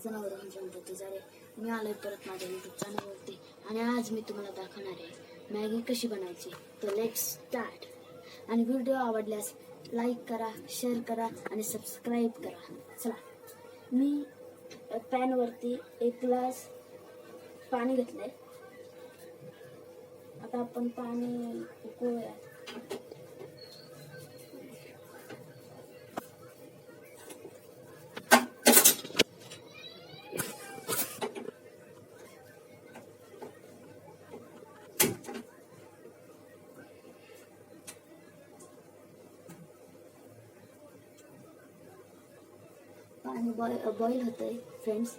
जनावर म्हणतो जरे मी आलोय परत माझ्या यूट्यूब चॅनलवरती आणि आज मी तुम्हाला दाखवणार आहे मॅगी कशी बनायची. तर लेट्स स्टार्ट. आणि व्हिडिओ आवडल्यास लाईक करा, शेअर करा आणि सबस्क्राईब करा. चला, मी पॅनवरती 1 ग्लास पाणी घेतलंय. आता आपण पाणी उकळूया. पाणी बॉईल होतंय फ्रेंड्स.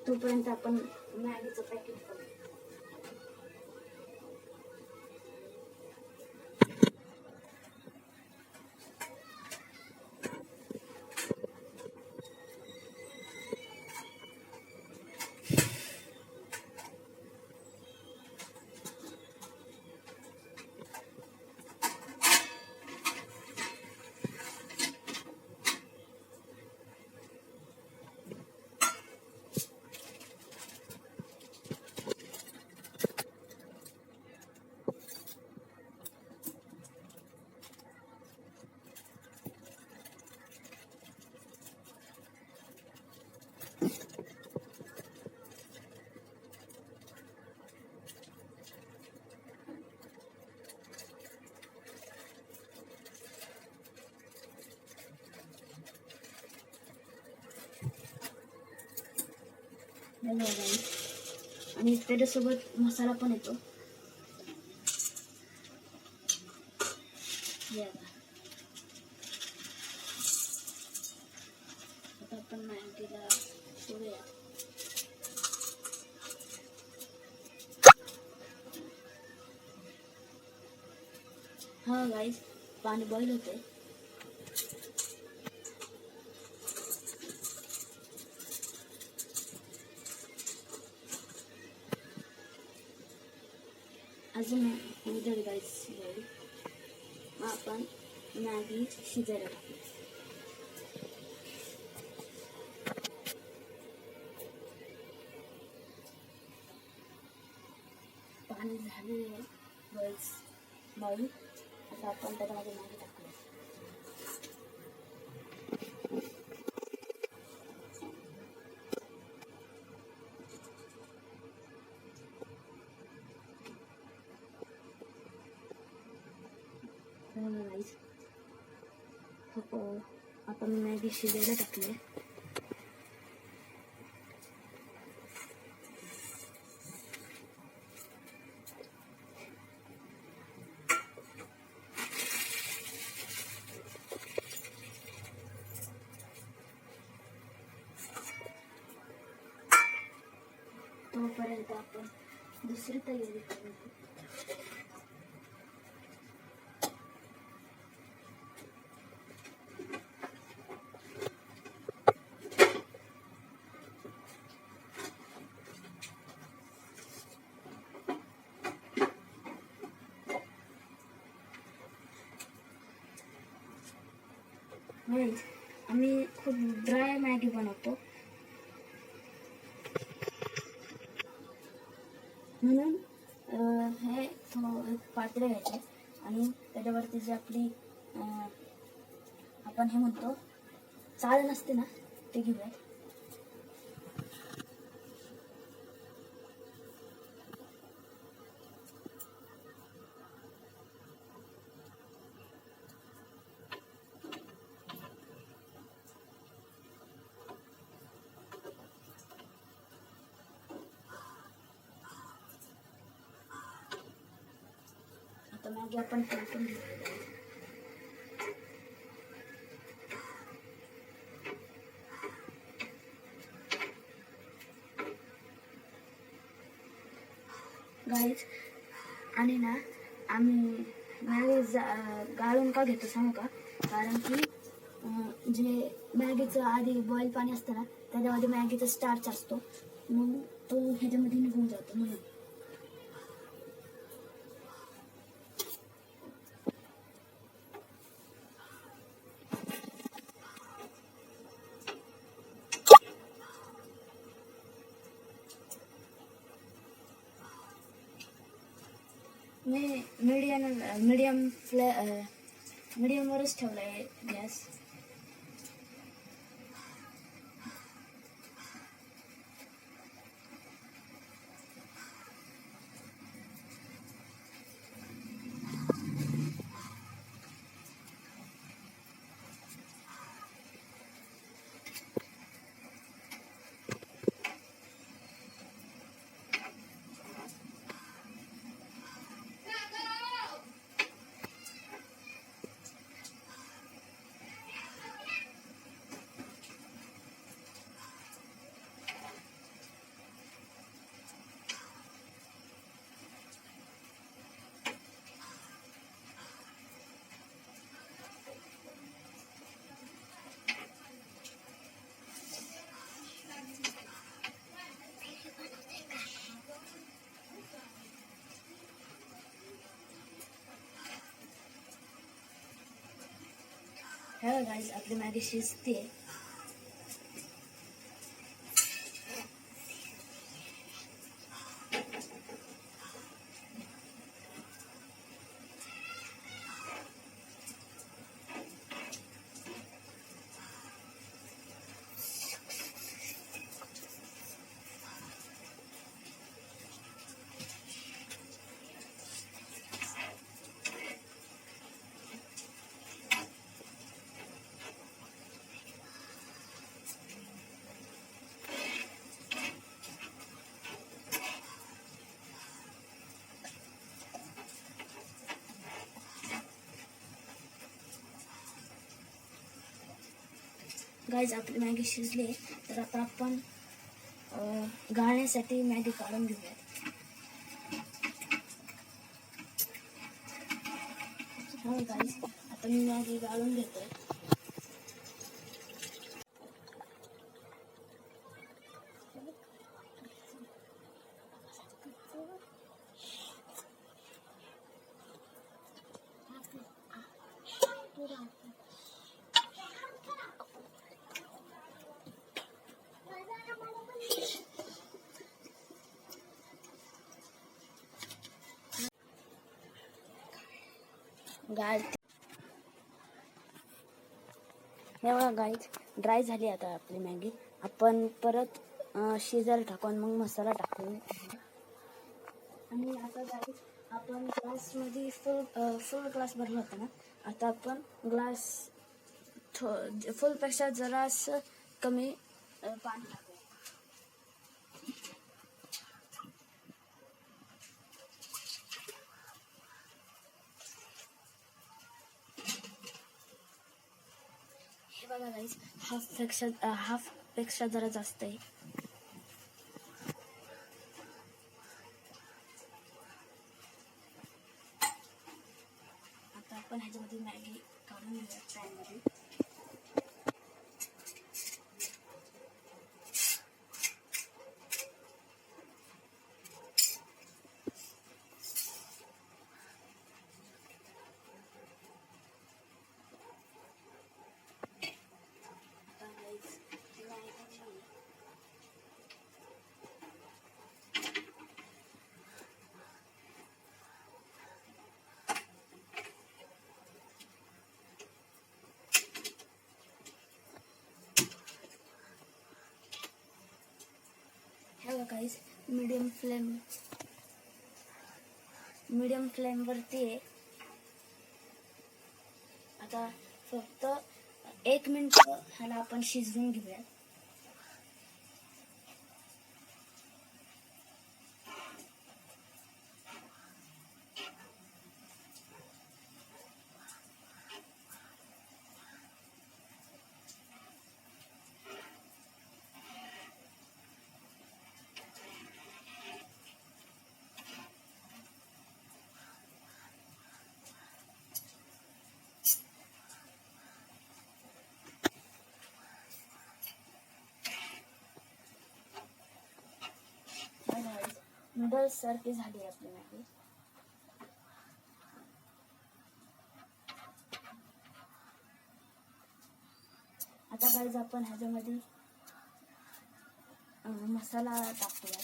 तोपर्यंत आपण मॅगीचं पॅकेट करू. आणि त्याच्यासोबत मसाला पण येतो. आता आपण मॅगीला सोडूया. हा गाईस, पाणी बॉईल होते. अजून उद्या गाईस आपण मॅगी शिजायला टाकू. पाणी झाले बॉईल. आता आपण त्याच्यामध्ये मॅगी टाकूया. आपण मॅगी शिजायला टाकले. तोपर्यंत आपण दुसरी तयारी करू. आम्ही खूप ड्राय मॅगी बनवतो, म्हणून हे थोडं पातळ घ्यायचे आणि त्याच्यावरती जी आपली आपण हे म्हणतो चाळ नसते ना, ते घेऊया. आता मॅगी आपण टाकून घेऊ. गाईज, आणि ना आम्ही मॅगी गाळून का घेतो सांगू का? कारण की जे मॅगीचं आधी बॉईल पाणी असतं ना, त्याच्यामध्ये मॅगीचा स्टार्च असतो, मग तो ह्याच्यामध्ये निघून जातो. म्हणून मीडियमवरच ठेवला आहे गॅस. हे गाईज आपली मॅगी शिजते. गाईज आपली मॅगी शिजली, तर आता आपण गाळण्यासाठी मॅगी काढून घेऊया. हो गाईज, आता मी मॅगी गाळून घेतोय. हे बघा गाईज, ड्राय झाली आता आपली मॅगी. आपण परत शिजायला टाकून मग मसाला टाकू. आणि आता गाईज आपण ग्लासमध्ये फुल ग्लास भरला होता ना, आता आपण ग्लास फुलपेक्षा जरासं कमी पाणी टाकू. हे बघा गाईज, हाफ पेक्षा जरा जास्त आहे. आता आपण ह्याच्यामध्ये मॅगी काढून घेऊया पॅनमध्ये. गाईज मीडियम फ्लेमवरती आहे. आता फक्त 1 मिनिट ह्याला आपण शिजवून घेऊया. नूडल्स सारखी झाली आपली मॅगी. आता गाईज आपण ह्याच्यामध्ये मसाला टाकूया.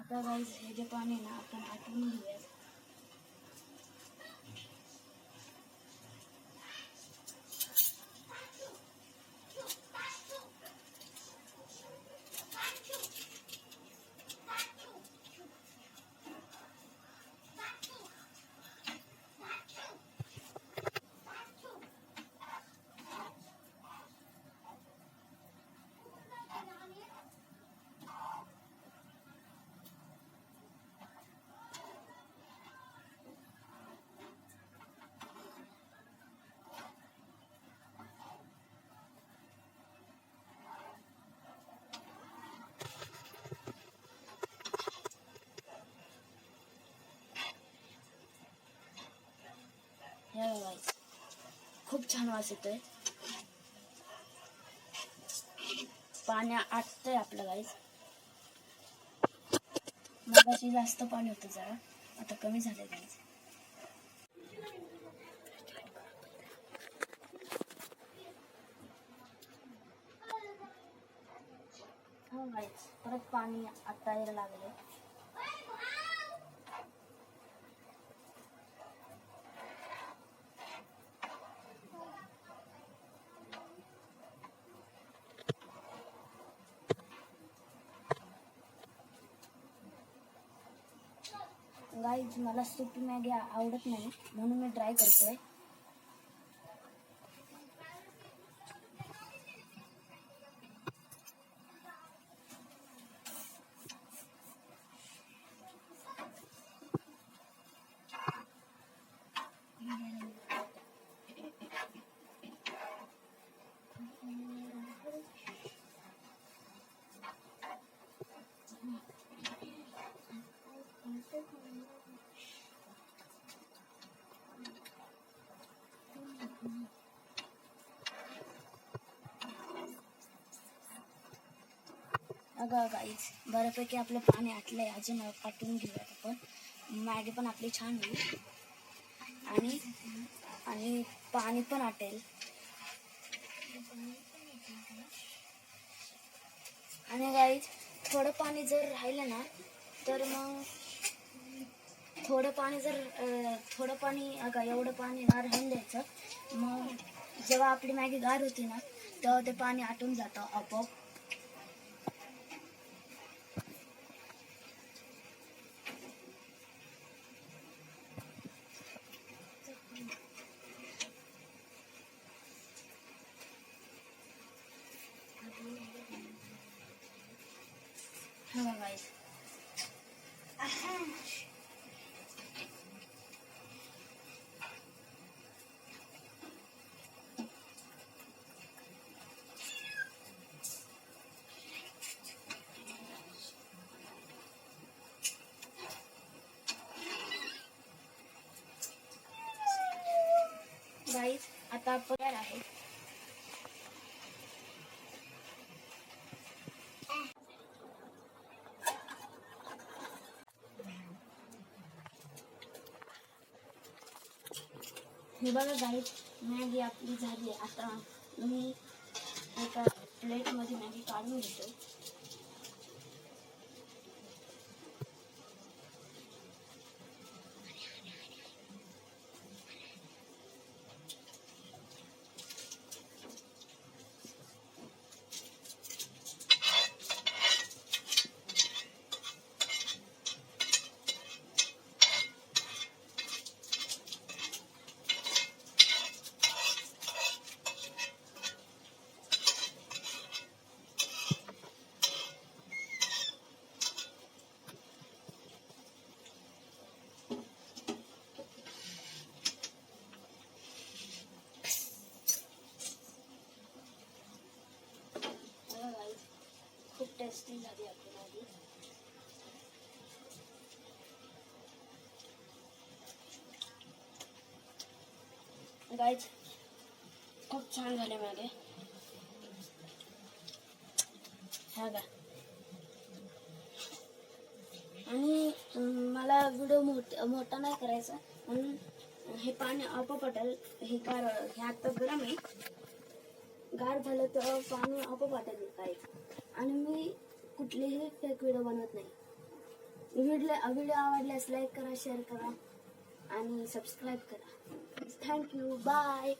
आता गाईज हे जे पाणी ना आपण आटवून घेऊया. हे गाईज खूप छान वास येतोय. पाणी आटतंय आपलं गाईज. मगाशी जास्त पाणी होतं जरा, आता कमी झालंय गाईज. हो गाईज परत पाणी आटायला लागले. गाईज मला सुकी मॅगी आवडत नाही म्हणून मी ट्राय करतोय. अगं गाईज बऱ्यापैकी आपलं पाणी आटलंय. अजून आटून घेऊयात आपण. मॅगी पण आपली छान होईल आणि आणि पाणी पण आटेल. आणि गाईज थोडं पाणी जर राहिलं ना तर मग थोडं पाणी अगं एवढं पाणी राहून द्यायचं. मग जेव्हा आपली मॅगी गार होती ना तेव्हा ते पाणी आटून जातं आपोआप. हा गाईज आता आपण तयार आहे. हे बघा गाईज मॅगी आपली झाली. आता मी एका प्लेटमध्ये मॅगी काढून घेतो. खूप टेस्टी झाली आपली मॅगी. गाईज खूप छान झाले मॅगी. हा का आणि मला व्हिडिओ मोठा नाही करायचा म्हणून हे पाणी आपोआप आटेल. हे आता गरम आहे. गार झालं तर पाणी आपोआप आटेल काय. आणि मी कुठलेही फेक व्हिडिओ बनवत नाही. व्हिडिओ आवडल्यास लाईक करा, शेअर करा आणि सबस्क्राईब करा. थँक्यू. बाय.